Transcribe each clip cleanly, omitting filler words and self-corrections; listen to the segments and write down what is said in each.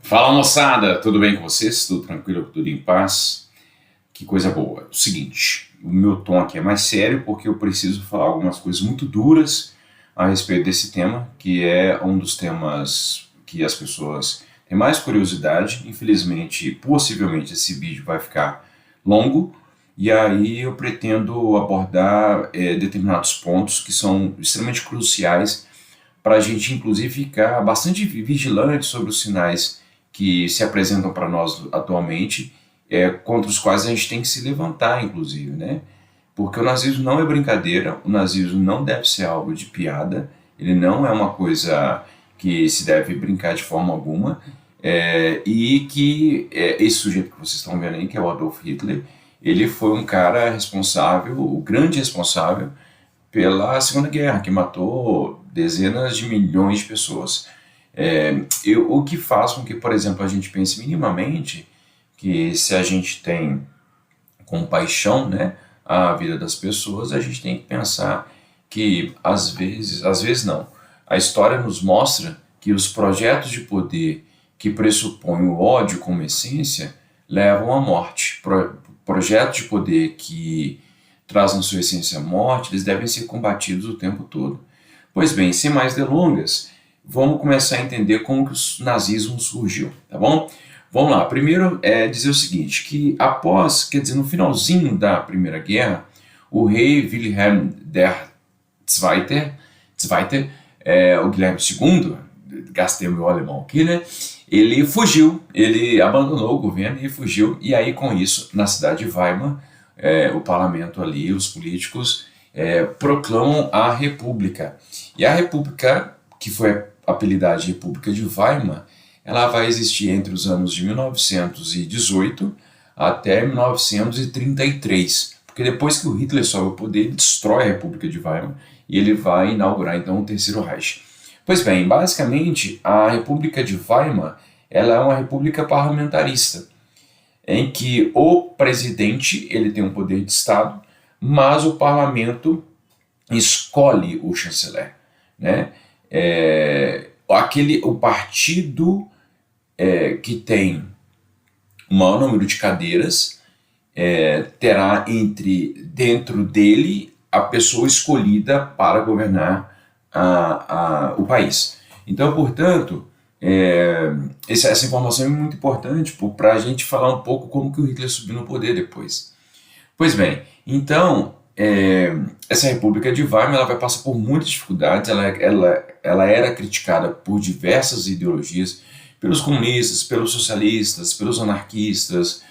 Fala moçada, tudo bem com vocês? Tudo tranquilo, tudo em paz? Que coisa boa. O seguinte, o meu tom aqui é mais sério porque eu preciso falar algumas coisas muito duras a respeito desse tema, que é um dos temas que as pessoas têm mais curiosidade. Infelizmente, possivelmente esse vídeo vai ficar longo, e aí eu pretendo abordar determinados pontos que são extremamente cruciais para a gente, inclusive, ficar bastante vigilante sobre os sinais que se apresentam para nós atualmente, contra os quais a gente tem que se levantar, inclusive, né? Porque o nazismo não é brincadeira, o nazismo não deve ser algo de piada, ele não é uma coisa que se deve brincar de forma alguma, e que esse sujeito que vocês estão vendo aí, que é o Adolf Hitler, ele foi um cara responsável, o grande responsável, pela Segunda Guerra, que matou dezenas de milhões de pessoas. O que faz com que, por exemplo, a gente pense minimamente que se a gente tem compaixão, né, a vida das pessoas, a gente tem que pensar que às vezes não. A história nos mostra que os projetos de poder que pressupõem o ódio como essência levam à morte. Projetos de poder que trazem na sua essência a morte, eles devem ser combatidos o tempo todo. Pois bem, sem mais delongas, vamos começar a entender como que o nazismo surgiu, tá bom? Vamos lá, primeiro dizer o seguinte, que no finalzinho da Primeira Guerra, o rei Wilhelm II, o Guilherme II, gastei o meu alemão aqui, né? Ele fugiu, ele abandonou o governo e fugiu, e aí com isso, na cidade de Weimar, o parlamento ali, os políticos, proclamam a República. E a República, que foi apelidada de República de Weimar, ela vai existir entre os anos de 1918 até 1933, porque depois que o Hitler sobe ao poder, ele destrói a República de Weimar e ele vai inaugurar então o Terceiro Reich. Pois bem, basicamente a República de Weimar ela é uma república parlamentarista, em que o presidente ele tem um poder de Estado, mas o parlamento escolhe o chanceler, né? O partido que tem o maior número de cadeiras terá dentro dele a pessoa escolhida para governar o país. Então, portanto, essa informação é muito importante para a gente falar um pouco como que o Hitler subiu no poder depois. Pois bem, então, essa República de Weimar ela vai passar por muitas dificuldades, ela era criticada por diversas ideologias, pelos comunistas, pelos socialistas, pelos anarquistas,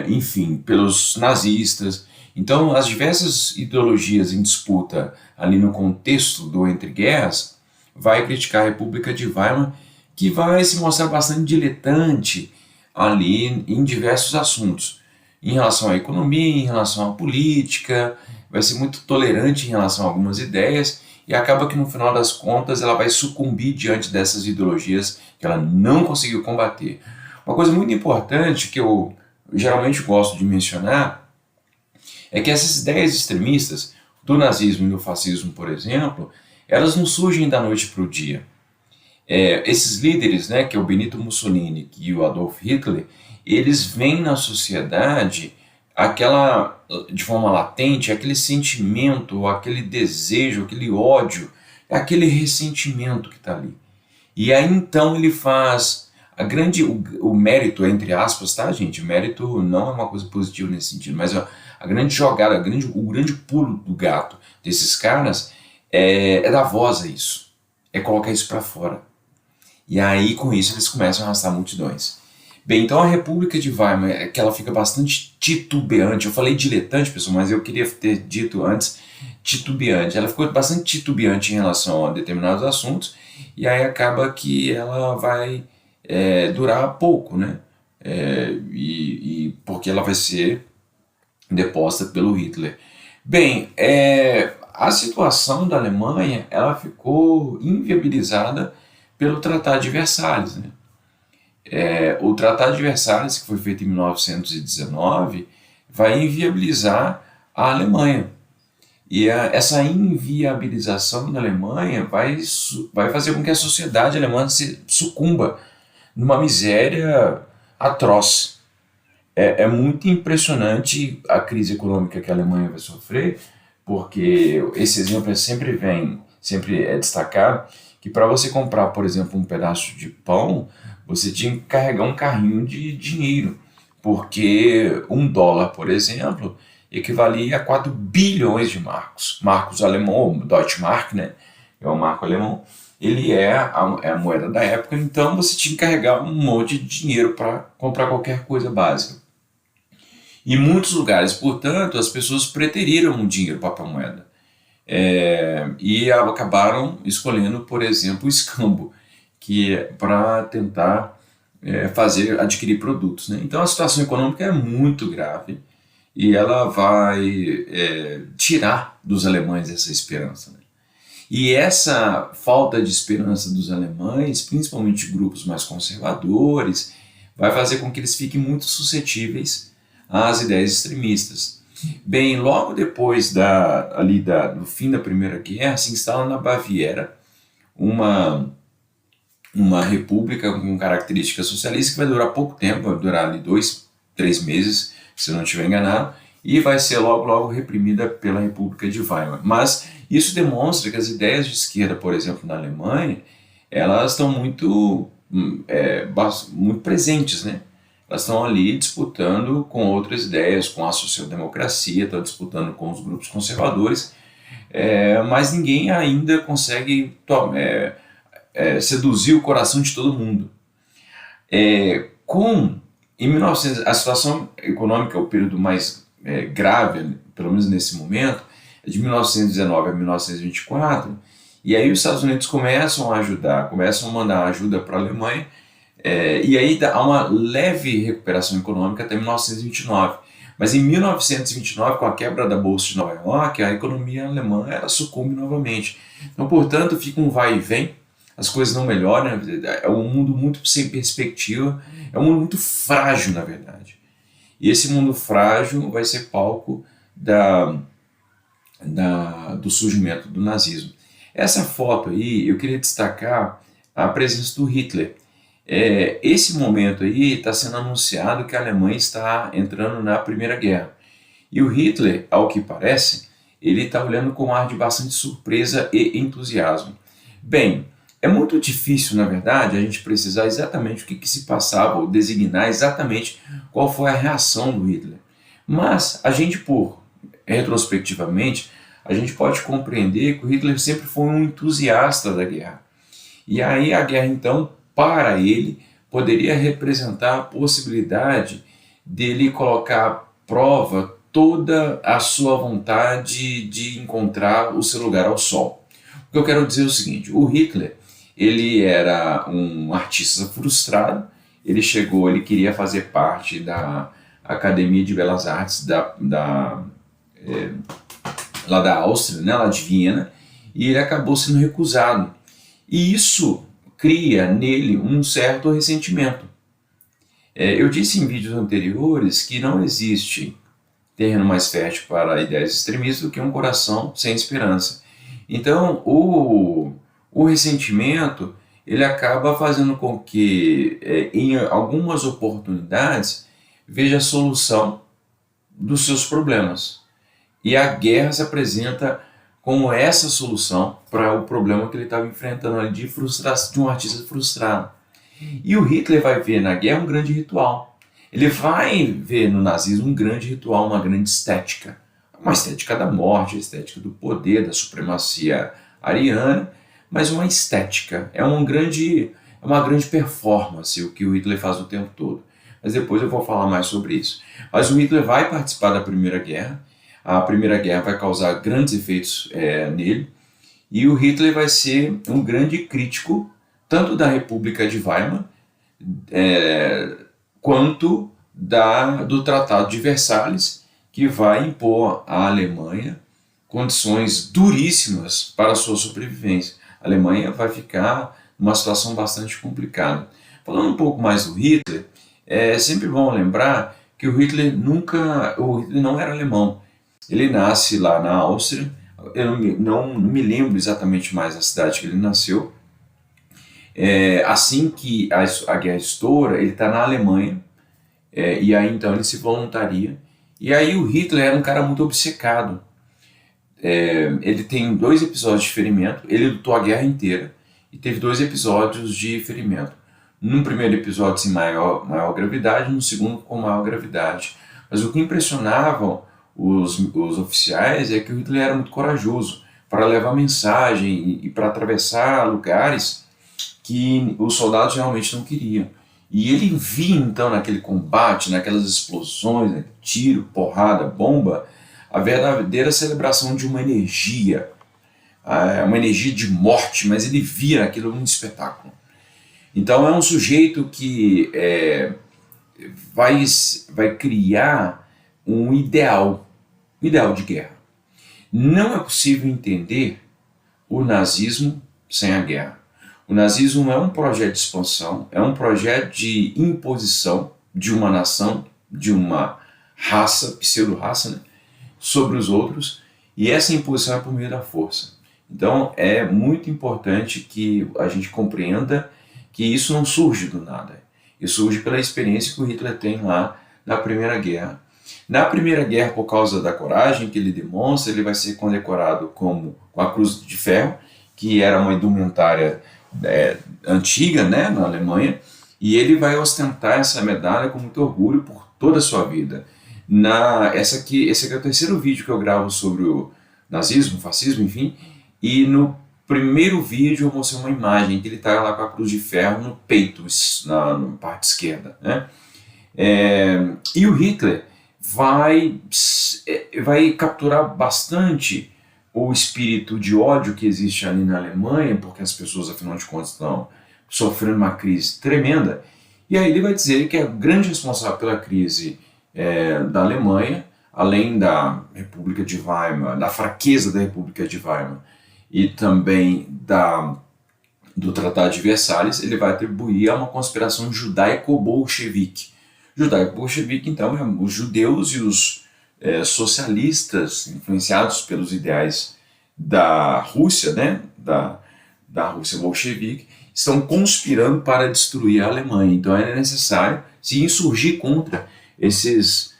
enfim, pelos nazistas. Então, as diversas ideologias em disputa ali no contexto do entre guerras vai criticar a República de Weimar, que vai se mostrar bastante diletante ali em diversos assuntos, em relação à economia, em relação à política, vai ser muito tolerante em relação a algumas ideias, e acaba que no final das contas ela vai sucumbir diante dessas ideologias que ela não conseguiu combater. Uma coisa muito importante que eu geralmente gosto de mencionar é que essas ideias extremistas do nazismo e do fascismo, por exemplo, elas não surgem da noite para o dia. Esses líderes, né, que é o Benito Mussolini e o Adolf Hitler, eles veem na sociedade de forma latente, aquele sentimento, aquele desejo, aquele ódio, aquele ressentimento que está ali. E aí então ele faz o mérito, entre aspas, tá, gente? O mérito não é uma coisa positiva nesse sentido, mas a grande jogada, o grande pulo do gato desses caras é dar voz a isso, é colocar isso para fora. E aí, com isso, eles começam a arrastar multidões. Bem, então a República de Weimar, que ela fica bastante titubeante. Eu falei diletante, pessoal, mas eu queria ter dito antes titubeante. Ela ficou bastante titubeante em relação a determinados assuntos, e aí acaba que ela vai durar pouco, né? Porque ela vai ser deposta pelo Hitler. Bem, a situação da Alemanha ela ficou inviabilizada pelo Tratado de Versalhes, né? O Tratado de Versalhes, que foi feito em 1919, vai inviabilizar a Alemanha. E essa inviabilização da Alemanha vai fazer com que a sociedade alemã se sucumba numa miséria atroz. É muito impressionante a crise econômica que a Alemanha vai sofrer, porque esse exemplo sempre é destacado, que para você comprar, por exemplo, um pedaço de pão, você tinha que carregar um carrinho de dinheiro, porque um dólar, por exemplo, equivalia a 4 bilhões de marcos. Marcos alemão, Deutschmark, né? É o marco alemão. Ele é a moeda da época, então você tinha que carregar um monte de dinheiro para comprar qualquer coisa básica. Em muitos lugares, portanto, as pessoas preteriram o dinheiro, papel moeda. E acabaram escolhendo, por exemplo, o escambo, que é para tentar adquirir produtos. Né? Então a situação econômica é muito grave e ela vai tirar dos alemães essa esperança. Né? E essa falta de esperança dos alemães, principalmente grupos mais conservadores, vai fazer com que eles fiquem muito suscetíveis às ideias extremistas. Bem, logo depois do fim da Primeira Guerra, se instala na Baviera uma república com características socialistas que vai durar pouco tempo, vai durar ali 2, 3 meses, se eu não estiver enganado, e vai ser logo reprimida pela República de Weimar. Mas isso demonstra que as ideias de esquerda, por exemplo, na Alemanha, elas estão muito presentes, né? Elas estão ali disputando com outras ideias, com a social-democracia, estão disputando com os grupos conservadores, mas ninguém ainda consegue seduzir o coração de todo mundo. Em 1900, a situação econômica, o período mais grave, pelo menos nesse momento, é de 1919 a 1924, e aí os Estados Unidos começam a ajudar, começam a mandar ajuda para a Alemanha, e aí há uma leve recuperação econômica até 1929. Mas em 1929, com a quebra da Bolsa de Nova York, a economia alemã ela sucumbe novamente. Então, portanto, fica um vai e vem, as coisas não melhoram, é um mundo muito sem perspectiva, é um mundo muito frágil, na verdade. E esse mundo frágil vai ser palco do surgimento do nazismo. Essa foto aí, eu queria destacar a presença do Hitler. Esse momento aí está sendo anunciado que a Alemanha está entrando na Primeira Guerra. E o Hitler, ao que parece, ele está olhando com um ar de bastante surpresa e entusiasmo. Bem, é muito difícil, na verdade, a gente precisar exatamente o que se passava, ou designar exatamente qual foi a reação do Hitler. Mas a gente, retrospectivamente, a gente pode compreender que o Hitler sempre foi um entusiasta da guerra. E aí a guerra, então, para ele, poderia representar a possibilidade dele colocar à prova toda a sua vontade de encontrar o seu lugar ao sol. O que eu quero dizer é o seguinte, o Hitler, ele era um artista frustrado, ele queria fazer parte da Academia de Belas Artes lá da Áustria, né, lá de Viena, e ele acabou sendo recusado. E isso cria nele um certo ressentimento. Eu disse em vídeos anteriores que não existe terreno mais fértil para ideias extremistas do que um coração sem esperança. Então, o ressentimento ele acaba fazendo com que, em algumas oportunidades, veja a solução dos seus problemas. E a guerra se apresenta como essa solução para o problema que ele estava enfrentando ali de um artista frustrado. E o Hitler vai ver na guerra um grande ritual. Ele vai ver no nazismo um grande ritual, uma grande estética. Uma estética da morte, a estética do poder, da supremacia ariana, mas uma estética. É uma grande performance o que o Hitler faz o tempo todo. Mas depois eu vou falar mais sobre isso. Mas o Hitler vai participar da Primeira Guerra. A Primeira Guerra vai causar grandes efeitos nele. E o Hitler vai ser um grande crítico, tanto da República de Weimar, quanto do Tratado de Versalhes, que vai impor à Alemanha condições duríssimas para a sua sobrevivência. A Alemanha vai ficar numa situação bastante complicada. Falando um pouco mais do Hitler, é sempre bom lembrar que o Hitler não era alemão. Ele nasce lá na Áustria, eu não me lembro exatamente mais da cidade que ele nasceu, Assim que a guerra estoura, ele está na Alemanha, e aí então ele se voluntaria. E aí o Hitler era um cara muito obcecado. Ele tem 2 episódios de ferimento, ele lutou a guerra inteira e teve 2 episódios de ferimento. Num primeiro episódio sem maior gravidade, no segundo com maior gravidade. Mas o que impressionava os oficiais é que o Hitler era muito corajoso para levar mensagem e para atravessar lugares que os soldados realmente não queriam. E ele via então naquele combate, naquelas explosões, né, tiro, porrada, bomba, a verdadeira celebração de uma energia de morte, mas ele via aquilo um espetáculo. Então é um sujeito que vai criar um ideal de guerra. Não é possível entender o nazismo sem a guerra. O nazismo é um projeto de expansão, é um projeto de imposição de uma nação, de uma raça, pseudo-raça, né, sobre os outros, e essa imposição é por meio da força. Então é muito importante que a gente compreenda que isso não surge do nada. Isso surge pela experiência que o Hitler tem lá na Primeira Guerra. Na Primeira Guerra, por causa da coragem que ele demonstra, ele vai ser condecorado com a Cruz de Ferro, que era uma indumentária antiga, né, na Alemanha, e ele vai ostentar essa medalha com muito orgulho por toda a sua vida. Esse aqui é o 3º vídeo que eu gravo sobre o nazismo, fascismo, enfim, e no primeiro vídeo eu mostrei uma imagem que ele está lá com a Cruz de Ferro no peito, na parte esquerda, né? E o Hitler vai capturar bastante o espírito de ódio que existe ali na Alemanha, porque as pessoas, afinal de contas, estão sofrendo uma crise tremenda, e aí ele vai dizer que é o grande responsável pela crise da Alemanha, além da República de Weimar, da fraqueza da República de Weimar, e também do Tratado de Versalhes, ele vai atribuir a uma conspiração judaico-bolchevique. Judaico-bolchevique, então, é os judeus e os socialistas, influenciados pelos ideais da Rússia, né, da Rússia bolchevique, estão conspirando para destruir a Alemanha. Então é necessário se insurgir contra esses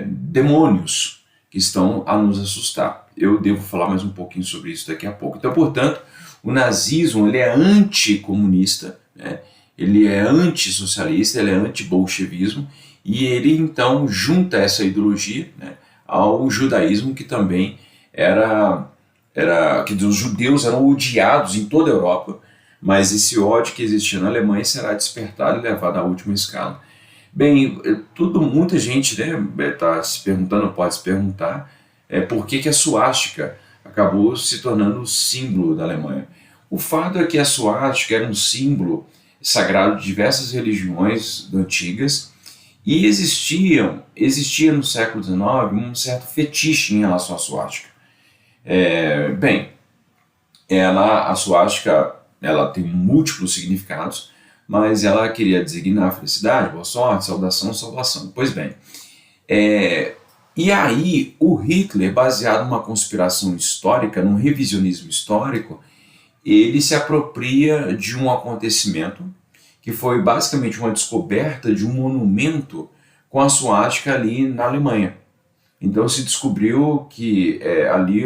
demônios que estão a nos assustar. Eu devo falar mais um pouquinho sobre isso daqui a pouco. Então, portanto, o nazismo ele é anticomunista, né? Ele é antissocialista, ele é anti-bolchevismo, e ele então junta essa ideologia, né, ao judaísmo, que também que os judeus eram odiados em toda a Europa, mas esse ódio que existia na Alemanha será despertado e levado à última escala. Bem, muita gente, né, tá se perguntando, pode se perguntar, por que a suástica acabou se tornando o símbolo da Alemanha. O fato é que a suástica era um símbolo sagrado de diversas religiões antigas, e existia no século XIX um certo fetiche em relação à suástica. A suástica ela tem múltiplos significados, mas ela queria designar felicidade, boa sorte, saudação, salvação. Pois bem, e aí o Hitler, baseado numa conspiração histórica, num revisionismo histórico, ele se apropria de um acontecimento que foi basicamente uma descoberta de um monumento com a suástica ali na Alemanha. Então se descobriu que ali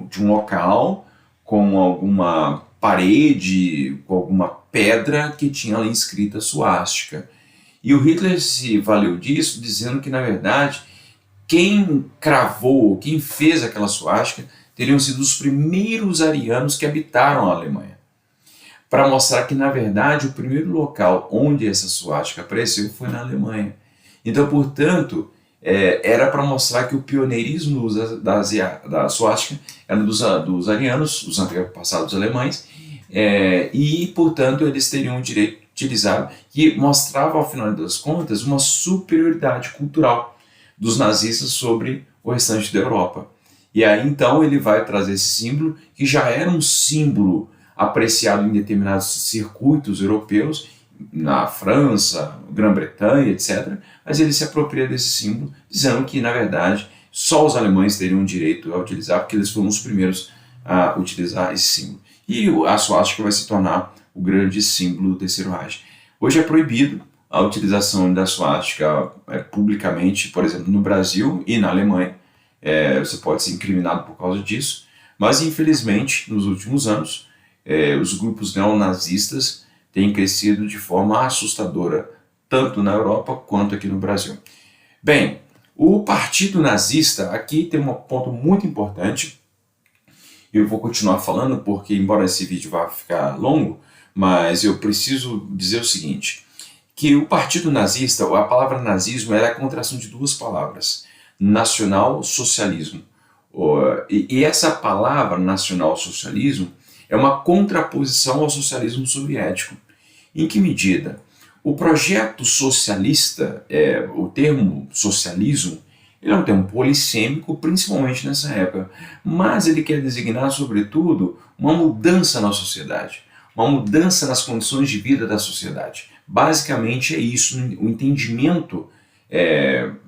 de um local com alguma parede, com alguma pedra que tinha ali escrita suástica. E o Hitler se valeu disso, dizendo que na verdade quem cravou, quem fez aquela suástica teriam sido os primeiros arianos que habitaram a Alemanha, para mostrar que na verdade o primeiro local onde essa suástica apareceu foi na Alemanha. Então, portanto, era para mostrar que o pioneirismo da suástica era dos arianos, os antepassados alemães, e portanto eles teriam o direito de utilizar, que mostrava ao final das contas uma superioridade cultural dos nazistas sobre o restante da Europa. E aí então ele vai trazer esse símbolo, que já era um símbolo apreciado em determinados circuitos europeus, na França, Grã-Bretanha, etc. Mas ele se apropria desse símbolo, dizendo que, na verdade, só os alemães teriam direito a utilizar, porque eles foram os primeiros a utilizar esse símbolo. E a suástica vai se tornar o grande símbolo do Terceiro Reich. Hoje é proibido a utilização da suástica publicamente, por exemplo, no Brasil e na Alemanha. Você pode ser incriminado por causa disso, mas infelizmente, nos últimos anos, os grupos neonazistas têm crescido de forma assustadora, tanto na Europa quanto aqui no Brasil. Bem, o Partido Nazista, aqui tem um ponto muito importante. Eu vou continuar falando porque, embora esse vídeo vá ficar longo, mas eu preciso dizer o seguinte, que o Partido Nazista, a palavra nazismo, é a contração de duas palavras, nacional-socialismo. E essa palavra nacional-socialismo é uma contraposição ao socialismo soviético. Em que medida? O projeto socialista, o termo socialismo, ele é um termo polissêmico, principalmente nessa época, mas ele quer designar, sobretudo, uma mudança na sociedade, uma mudança nas condições de vida da sociedade. Basicamente é isso, o entendimento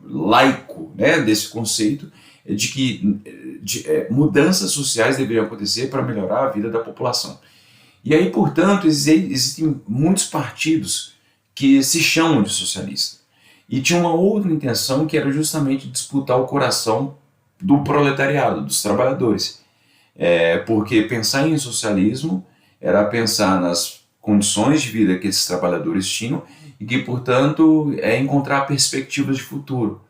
laico, né, desse conceito de que mudanças sociais deveriam acontecer para melhorar a vida da população. E aí, portanto, existem muitos partidos que se chamam de socialistas. E tinha uma outra intenção que era justamente disputar o coração do proletariado, dos trabalhadores. Porque pensar em socialismo era pensar nas condições de vida que esses trabalhadores tinham e que, portanto, encontrar perspectivas de futuro.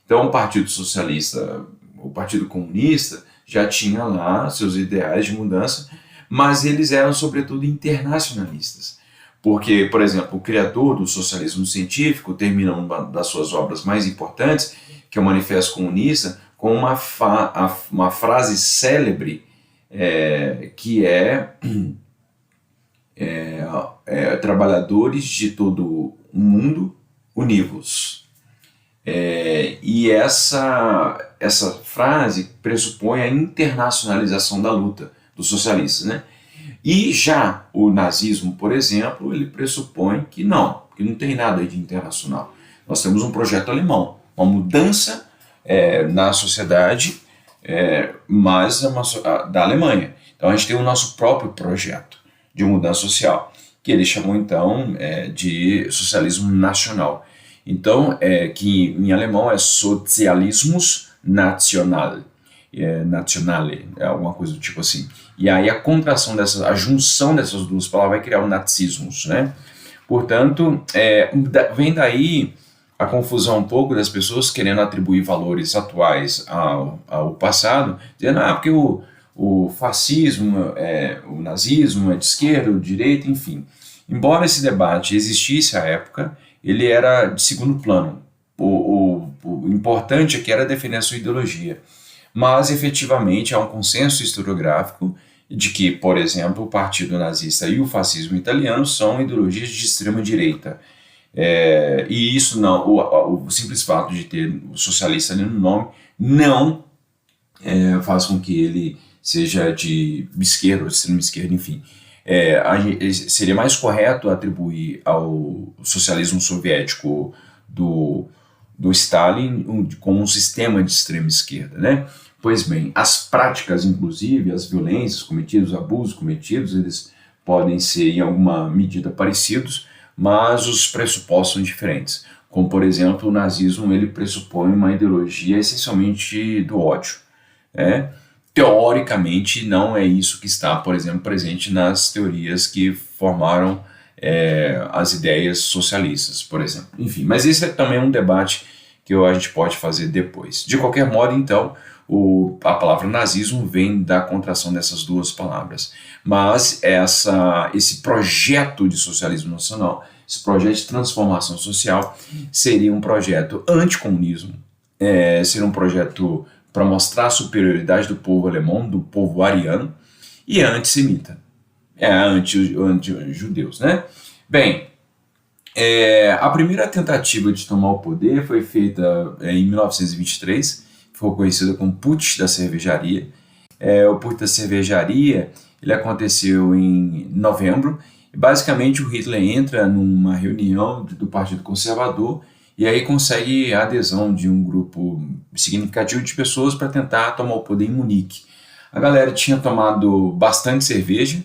Então, o Partido Socialista, o Partido Comunista, já tinha lá seus ideais de mudança, mas eles eram, sobretudo, internacionalistas. Porque, por exemplo, o criador do socialismo científico termina uma das suas obras mais importantes, que é o Manifesto Comunista, com uma frase célebre que trabalhadores de todo o mundo, univos. E essa frase pressupõe a internacionalização da luta dos socialistas, né? E já o nazismo, por exemplo, ele pressupõe que não tem nada de internacional. Nós temos um projeto alemão, uma mudança na sociedade, mas da Alemanha. Então a gente tem o nosso próprio projeto de mudança social, que ele chamou então de socialismo nacional. Então, que em alemão é Sozialismus National. Nationale, alguma coisa do tipo assim. E aí a junção dessas duas palavras vai criar o nazismus, né? Portanto, vem daí a confusão um pouco das pessoas querendo atribuir valores atuais ao passado, dizendo, porque o fascismo, o nazismo é de esquerda, ou de direita, enfim. Embora esse debate existisse à época, ele era de segundo plano. O importante é que era defender a sua ideologia. Mas, efetivamente, há um consenso historiográfico de que, por exemplo, o Partido Nazista e o fascismo italiano são ideologias de extrema-direita. E isso não, o simples fato de ter o socialista ali no nome não faz com que ele seja de esquerda ou de extrema-esquerda, enfim. Seria mais correto atribuir ao socialismo soviético do Stalin como um sistema de extrema esquerda, né? Pois bem, as práticas, inclusive, as violências cometidas, os abusos cometidos, eles podem ser em alguma medida parecidos, mas os pressupostos são diferentes. Como, por exemplo, o nazismo, ele pressupõe uma ideologia essencialmente do ódio. Teoricamente, não é isso que está, por exemplo, presente nas teorias que formaram as ideias socialistas, por exemplo. Enfim, mas esse também é um debate que a gente pode fazer depois. De qualquer modo, então, a palavra nazismo vem da contração dessas duas palavras. Mas esse projeto de socialismo nacional, esse projeto de transformação social, seria um projeto anticomunismo, seria um projeto para mostrar a superioridade do povo alemão, do povo ariano, e antissemita. Anti-judeus, né? Bem, a primeira tentativa de tomar o poder foi feita em 1923, foi conhecida como Putsch da Cervejaria. O Putsch da Cervejaria ele aconteceu em novembro, e basicamente o Hitler entra numa reunião do Partido Conservador e aí consegue a adesão de um grupo significativo de pessoas para tentar tomar o poder em Munique. A galera tinha tomado bastante cerveja,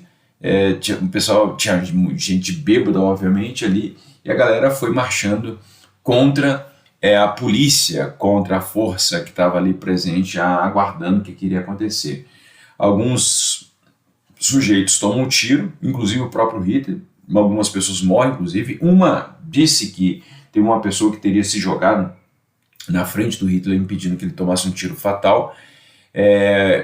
O pessoal tinha gente bêbada, obviamente, ali, e a galera foi marchando contra a polícia, contra a força que estava ali presente, aguardando o que iria acontecer. Alguns sujeitos tomam um tiro, inclusive o próprio Hitler, algumas pessoas morrem, inclusive. Uma disse que teve uma pessoa que teria se jogado na frente do Hitler, impedindo que ele tomasse um tiro fatal,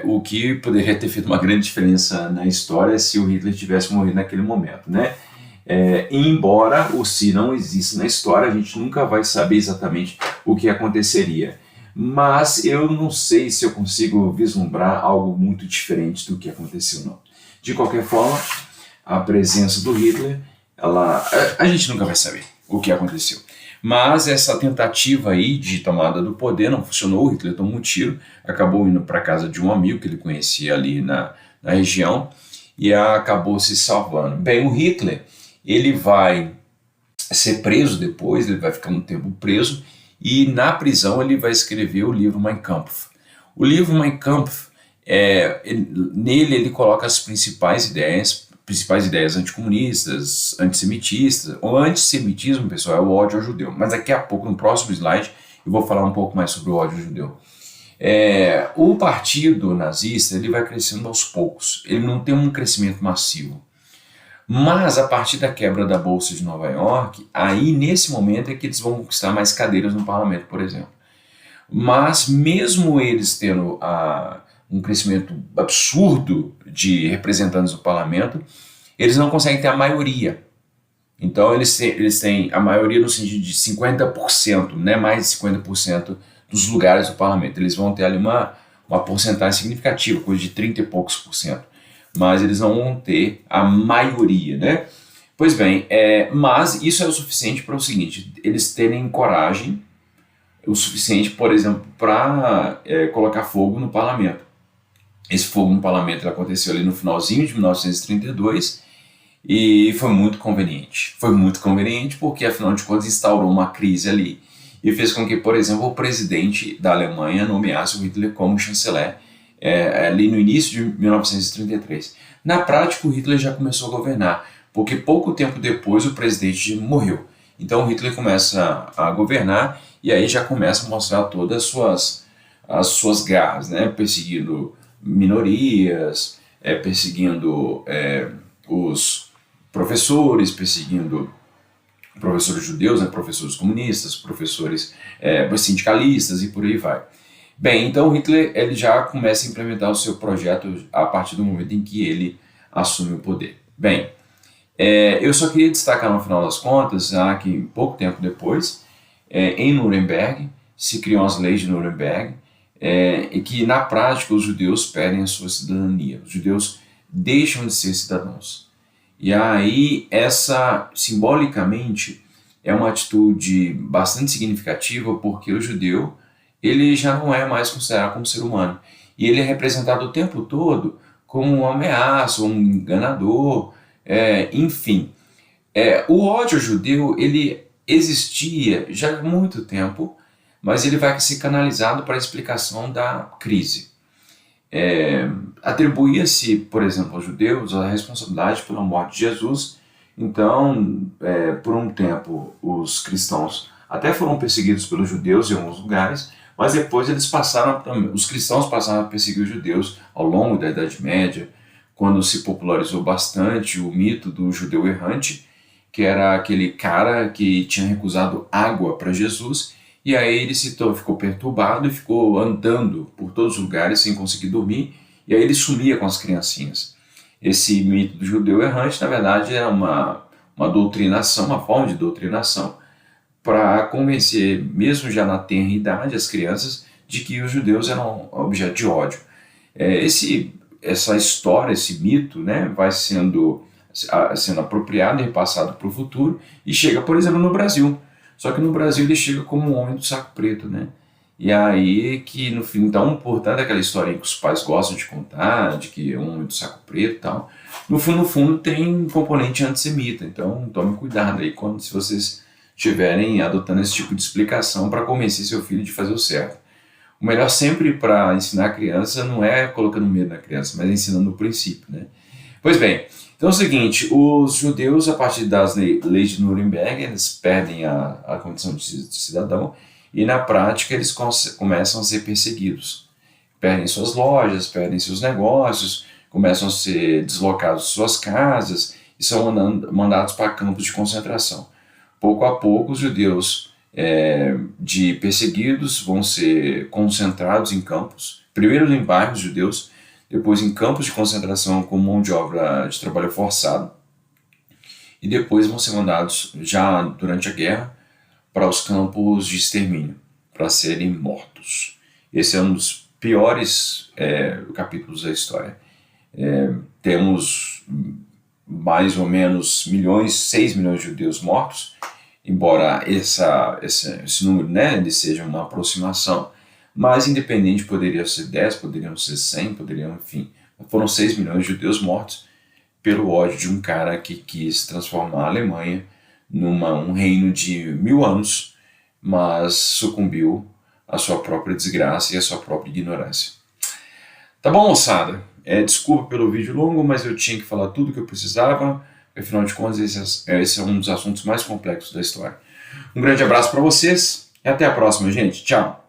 o que poderia ter feito uma grande diferença na história se o Hitler tivesse morrido naquele momento, né? Embora o se não exista na história, a gente nunca vai saber exatamente o que aconteceria. Mas eu não sei se eu consigo vislumbrar algo muito diferente do que aconteceu, não. De qualquer forma, a presença do Hitler, a gente nunca vai saber o que aconteceu. Mas essa tentativa aí de tomada do poder não funcionou, o Hitler tomou um tiro, acabou indo para casa de um amigo que ele conhecia ali na região e acabou se salvando. Bem, o Hitler, ele vai ser preso depois, ele vai ficar um tempo preso e na prisão ele vai escrever o livro Mein Kampf. O livro Mein Kampf, nele ele coloca as principais ideias anticomunistas, antissemitistas. O antissemitismo, pessoal, é o ódio ao judeu. Mas daqui a pouco, no próximo slide, eu vou falar um pouco mais sobre o ódio ao judeu. O partido nazista ele vai crescendo aos poucos. Ele não tem um crescimento massivo. Mas a partir da quebra da Bolsa de Nova York, aí nesse momento é que eles vão conquistar mais cadeiras no parlamento, por exemplo. Mas mesmo eles tendo um crescimento absurdo de representantes do parlamento, eles não conseguem ter a maioria. Então eles têm a maioria no sentido de 50%, né, mais de 50% dos lugares do parlamento. Eles vão ter ali uma porcentagem significativa, coisa de 30 e poucos por cento. Mas eles não vão ter a maioria, né? Pois bem, mas isso é o suficiente para o seguinte, eles terem coragem o suficiente, por exemplo, para colocar fogo no parlamento. Esse fogo no parlamento aconteceu ali no finalzinho de 1932 e foi muito conveniente. Foi muito conveniente porque, afinal de contas, instaurou uma crise ali e fez com que, por exemplo, o presidente da Alemanha nomeasse o Hitler como chanceler ali no início de 1933. Na prática, o Hitler já começou a governar, porque pouco tempo depois o presidente morreu. Então o Hitler começa a governar e aí já começa a mostrar todas as suas garras, né? Perseguindo minorias, perseguindo os professores, perseguindo professores judeus, né? Professores comunistas, professores sindicalistas e por aí vai. Bem, então o Hitler ele já começa a implementar o seu projeto a partir do momento em que ele assume o poder. Bem, eu só queria destacar no final das contas que pouco tempo depois, em Nuremberg, se criam as leis de Nuremberg, e que na prática os judeus perdem a sua cidadania, os judeus deixam de ser cidadãos. E aí essa, simbolicamente, é uma atitude bastante significativa porque o judeu ele já não é mais considerado como ser humano. E ele é representado o tempo todo como uma ameaça, um enganador, enfim. O ódio ao judeu ele existia já há muito tempo, mas ele vai ser canalizado para a explicação da crise. Atribuía-se, por exemplo, aos judeus a responsabilidade pela morte de Jesus. Então, por um tempo, os cristãos até foram perseguidos pelos judeus em alguns lugares, mas depois os cristãos passaram a perseguir os judeus ao longo da Idade Média, quando se popularizou bastante o mito do judeu errante, que era aquele cara que tinha recusado água para Jesus, e aí ele ficou perturbado e ficou andando por todos os lugares sem conseguir dormir, e aí ele sumia com as criancinhas. Esse mito do judeu errante, na verdade, era uma doutrinação, uma forma de doutrinação, para convencer, mesmo já na tenra idade, as crianças de que os judeus eram objeto de ódio. Essa história, esse mito, né, vai sendo apropriado e repassado para o futuro e chega, por exemplo, no Brasil. Só que no Brasil ele chega como um homem do saco preto, né? E aí que no fim, então, portanto, aquela historinha que os pais gostam de contar, de que é um homem do saco preto e tal, no fundo tem um componente antissemita. Então tome cuidado aí se vocês estiverem adotando esse tipo de explicação para convencer seu filho de fazer o certo. O melhor sempre para ensinar a criança não é colocando medo na criança, mas ensinando o princípio, né? Pois bem, Então é o seguinte, os judeus, a partir das leis de Nuremberg, eles perdem a condição de cidadão e, na prática, eles começam a ser perseguidos. Perdem suas lojas, perdem seus negócios, começam a ser deslocados de suas casas e são mandados para campos de concentração. Pouco a pouco, os judeus de perseguidos vão ser concentrados em campos, primeiro em bairros judeus, depois em campos de concentração com mão de obra de trabalho forçado, e depois vão ser mandados, já durante a guerra, para os campos de extermínio, para serem mortos. Esse é um dos piores capítulos da história. Temos mais ou menos 6 milhões de judeus mortos, embora esse número, né, ele seja uma aproximação, mas independente, poderia ser 10, poderiam ser 100, enfim, foram 6 milhões de judeus mortos pelo ódio de um cara que quis transformar a Alemanha num reino de 1000 anos, mas sucumbiu à sua própria desgraça e à sua própria ignorância. Tá bom, moçada? Desculpa pelo vídeo longo, mas eu tinha que falar tudo o que eu precisava. Afinal de contas, esse é um dos assuntos mais complexos da história. Um grande abraço para vocês e até a próxima, gente. Tchau!